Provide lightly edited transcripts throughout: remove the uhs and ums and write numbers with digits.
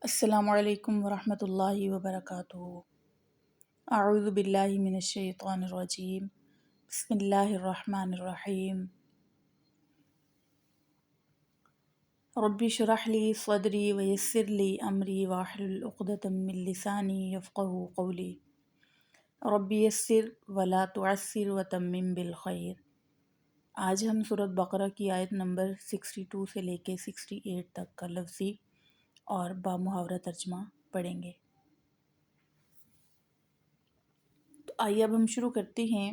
السلام علیکم ورحمۃ اللہ وبرکاتہ۔ اعوذ باللہ من الشیطان الرجیم، بسم اللہ الرحمن الرحیم۔ رب اشرح لی صدری ویسر لی امری واحلل عقدۃ من لسانی یفقہوا قولی۔ رب یسر ولا تعسر وتمم بالخیر۔ آج ہم سورۃ بقرہ کی آیت نمبر 62 سے لے کے 68 تک کا لفظی اور بامحاورہ ترجمہ پڑھیں گے۔ تو آئیے اب ہم شروع کرتے ہیں۔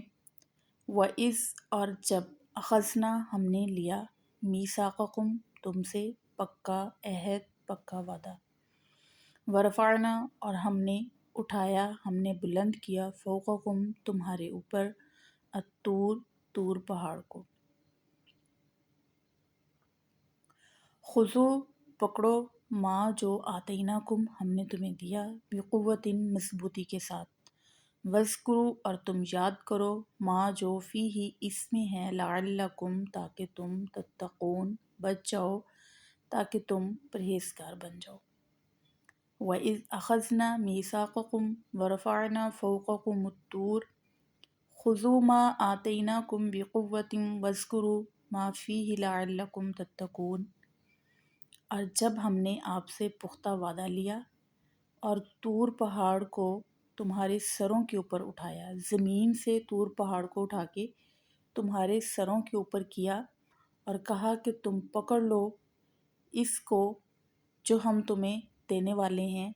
وَإِذْ اور جب اخذنا ہم نے لیا میثاقکم تم سے پکا عہد پکا وعدہ، ورفعنا اور ہم نے اٹھایا ہم نے بلند کیا فوقکم تمہارے اوپر الطور طور پہاڑ کو، خذوا پکڑو ما جو آتیناکم ہم نے تمہیں دیا بقوت مضبوطی کے ساتھ، وذکروا اور تم یاد کرو ما جو فیہ اس میں ہے لعلکم تاکہ تم تتقون بچ جاؤ، تاکہ تم پرہیزگار بن جاؤ۔ وَإِذْ أَخَذْنَا مِيثَاقَكُمْ وَرَفَعْنَا فَوْقَكُمُ الطُّورَ خُذُوا مَا آتَيْنَاكُمْ بِقُوَّةٍ وَاذْكُرُوا مَا فِيهِ لَعَلَّكُمْ تَتَّقُونَ۔ اور جب ہم نے آپ سے پختہ وعدہ لیا اور طور پہاڑ کو تمہارے سروں کے اوپر اٹھایا، زمین سے طور پہاڑ کو اٹھا کے تمہارے سروں کے اوپر کیا اور کہا کہ تم پکڑ لو اس کو جو ہم تمہیں دینے والے ہیں،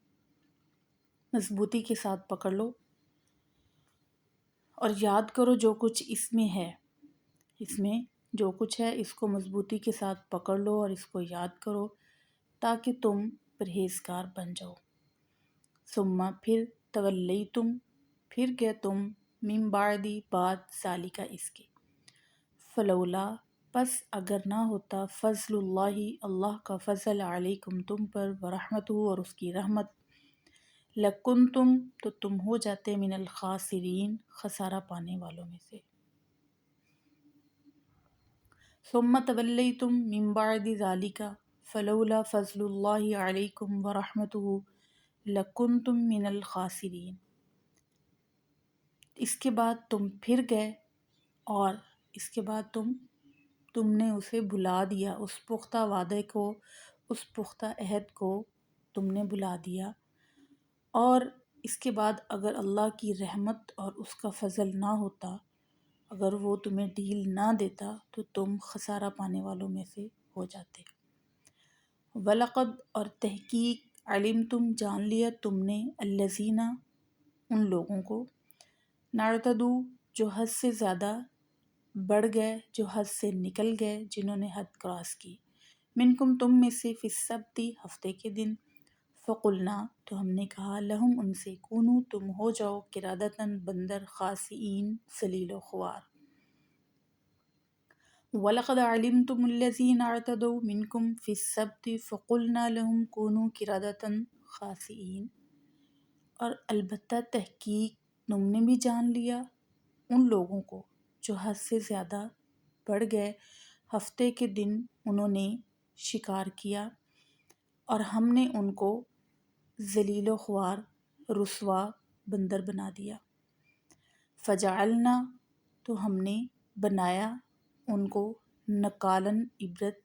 مضبوطی کے ساتھ پکڑ لو اور یاد کرو جو کچھ اس میں ہے، اس میں جو کچھ ہے اس کو مضبوطی کے ساتھ پکڑ لو اور اس کو یاد کرو تاکہ تم پرہیزگار بن جاؤ۔ ثم پھر تولیتم پھر گئے تم من بعدی بعد ذالک اس کے، فلولا پس اگر نہ ہوتا فضل اللہ اللہ کا فضل علیکم تم پر ورحمتہ اور اس کی رحمت، لکنتم تو تم ہو جاتے من الخاسرین خسارہ پانے والوں میں سے۔ ثم تولیتم من بعد ذالک فلولا فضل اللہ علیکم ورحمتہ لکنتم من الخاسرین۔ اس کے بعد تم پھر گئے اور اس کے بعد تم نے اسے بھلا دیا، اس پختہ وعدے کو، اس پختہ عہد کو تم نے بھلا دیا، اور اس کے بعد اگر اللہ کی رحمت اور اس کا فضل نہ ہوتا، اگر وہ تمہیں ڈھیل نہ دیتا تو تم خسارہ پانے والوں میں سے ہو جاتے۔ وَلَقَدْ اور تحقیق علمتم جان لیا تم نے الذین ان لوگوں کو نعتدوا جو حد سے زیادہ بڑھ گئے، جو حد سے نکل گئے، جنہوں نے حد کراس کی، منکم تم میں سے فی السبت ہفتے کے دن، فقلنا تو ہم نے کہا لہم ان سے کونو تم ہو جاؤ قرادۃ بندر خاسئین ذلیل و خوار۔ وَلَقَدْ عَلِمْتُمُ الَّذِينَ اعْتَدَوْا مِنْكُمْ فِي السَّبْتِ فَقُلْنَا لَهُمْ كُونُوا قِرَدَةً خَاسِئِينَ۔ اور البتہ تحقیق تم نے بھی جان لیا ان لوگوں کو جو حد سے زیادہ بڑھ گئے، ہفتے کے دن انہوں نے شکار کیا اور ہم نے ان کو ذلیل و خوار رسوا بندر بنا دیا۔ فجعلنا تو ہم نے بنایا ان کو نکالن عبرت،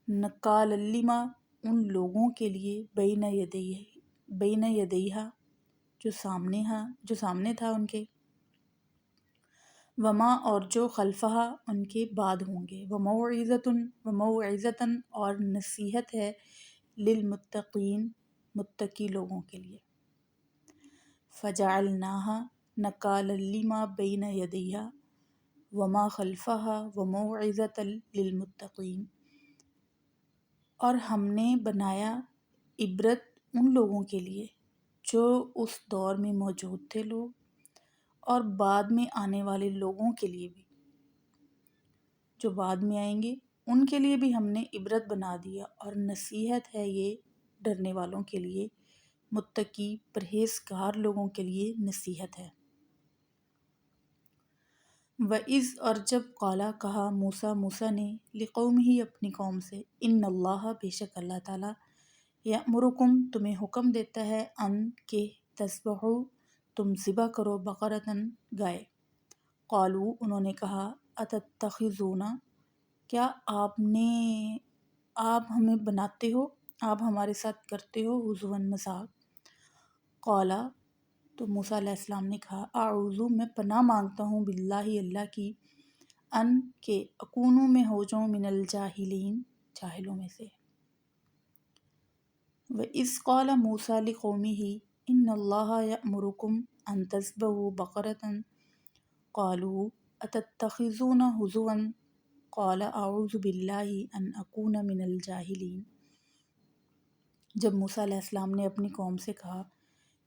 نکال لما ان لوگوں کے لیے بین یدیہا جو سامنے تھا ان کے، وما اور جو خلفہا ان کے بعد ہوں گے، وموعظۃ اور نصیحت ہے للمتقین متقی لوگوں کے لیے۔ فجعلناہا نکالا لما بین یدیہا وما خلفہا وموعظۃ للمتقین، اور ہم نے بنایا عبرت ان لوگوں کے لیے جو اس دور میں موجود تھے لوگ، اور بعد میں آنے والے لوگوں کے لیے بھی، جو بعد میں آئیں گے ان کے لیے بھی ہم نے عبرت بنا دیا، اور نصیحت ہے یہ ڈرنے والوں کے لیے، متقی پرہیزگار لوگوں کے لیے نصیحت ہے۔ وَإِذْ اور جب قالا کہا موسیٰ نے لقومہ اپنی قوم سے، ان اللہ بے شک اللہ تعالیٰ یأمرکم تمہیں حکم دیتا ہے ان کہ تذبحوا تم ذبح کرو بقرۃ گائے۔ قالوا انہوں نے کہا اتتخذونا کیا آپ ہمیں بناتے ہو، آپ ہمارے ساتھ کرتے ہو ہزوا مذاق۔ قالا تو موسیٰ علیہ السلام نے کہا اعوذ میں پناہ مانگتا ہوں باللہ اللہ کی ان کہ اکونو میں ہو جاؤں من الجاہلین جاہلوں میں سے۔ وَإِذْ قَالَ مُوسَىٰ لِقَوْمِهِ إِنَّ اللَّهَ يَأْمُرُكُمْ أَن تَذْبَحُوا بَقَرَةً قَالُوا أَتَتَّخِذُونَ هُزُوًا قَالَ أَعُوذُ بِاللَّهِ أَنْ أَكُونَ مِنَ الْجَاهِلِينَ۔ جب موسیٰ علیہ السلام نے اپنی قوم سے کہا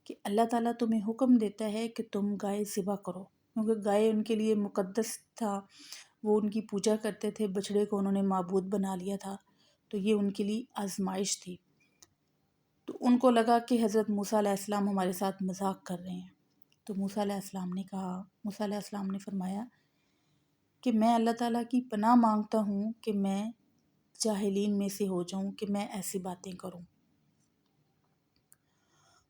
کہ اللہ تعالیٰ تمہیں حکم دیتا ہے کہ تم گائے ذبح کرو، کیونکہ گائے ان کے لیے مقدس تھا، وہ ان کی پوجا کرتے تھے، بچڑے کو انہوں نے معبود بنا لیا تھا، تو یہ ان کے لیے آزمائش تھی۔ تو ان کو لگا کہ حضرت موسیٰ علیہ السلام ہمارے ساتھ مذاق کر رہے ہیں، تو موسیٰ علیہ السلام نے کہا، موسیٰ علیہ السلام نے فرمایا کہ میں اللہ تعالیٰ کی پناہ مانگتا ہوں کہ میں جاہلین میں سے ہو جاؤں کہ میں ایسی باتیں کروں۔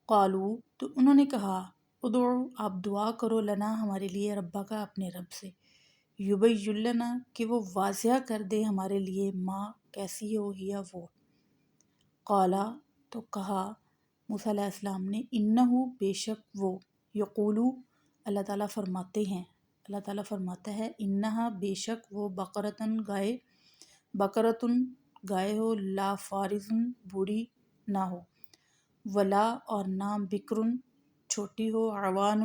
قالو تو انہوں نے کہا ادعو آپ دعا کرو لنا ہمارے لیے ربا کا اپنے رب سے، یبین لنا کہ وہ واضح کر دے ہمارے لیے ما کیسی ہو یا وہ۔ قالا تو کہا موسیٰ علیہ السلام نے انہو بے شک وہ، یقولو اللہ تعالیٰ فرماتے ہیں، اللہ تعالیٰ فرماتا ہے انہا بے شک وہ بقرتن گائے، بقرتن گائے ہو لا فارزن بوڑھی نہ ہو، ولا اور نہ بکرن چھوٹی ہو، عوان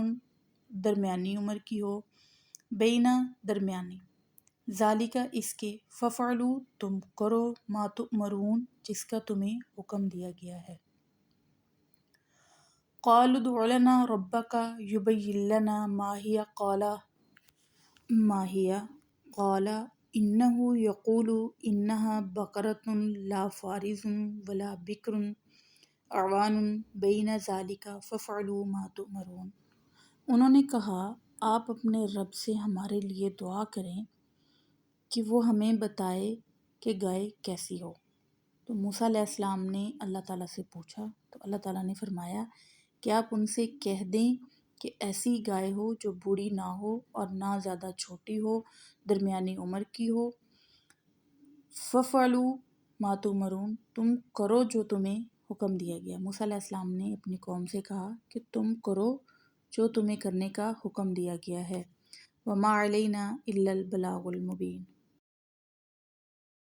درمیانی عمر کی ہو، بینہ درمیانی، ذالکہ اس کے، ففعلوا تم کرو ما تؤمرون جس کا تمہیں حکم دیا گیا ہے۔ قالوا ادع لنا ربک یبین لنا ما ہی قال انہ یقول انہا بقرۃ لا فارض ولا بکر عوان بین ذالک ففعلوا ما تؤمرون۔ انہوں نے کہا آپ اپنے رب سے ہمارے لیے دعا کریں کہ وہ ہمیں بتائے کہ گائے کیسی ہو۔ تو موسیٰ علیہ السلام نے اللہ تعالیٰ سے پوچھا تو اللہ تعالیٰ نے فرمایا کہ آپ ان سے کہہ دیں کہ ایسی گائے ہو جو بوڑھی نہ ہو اور نہ زیادہ چھوٹی ہو، درمیانی عمر کی ہو۔ فَفْعَلُوا مَا تُؤْمَرُونَ تم کرو جو تمہیں حکم دیا گیا۔ موسیٰ علیہ السلام نے اپنی قوم سے کہا کہ تم کرو جو تمہیں کرنے کا حکم دیا گیا ہے۔ وَمَا عَلَيْنَا إِلَّا الْبَلَاغُ الْمُبِينُ۔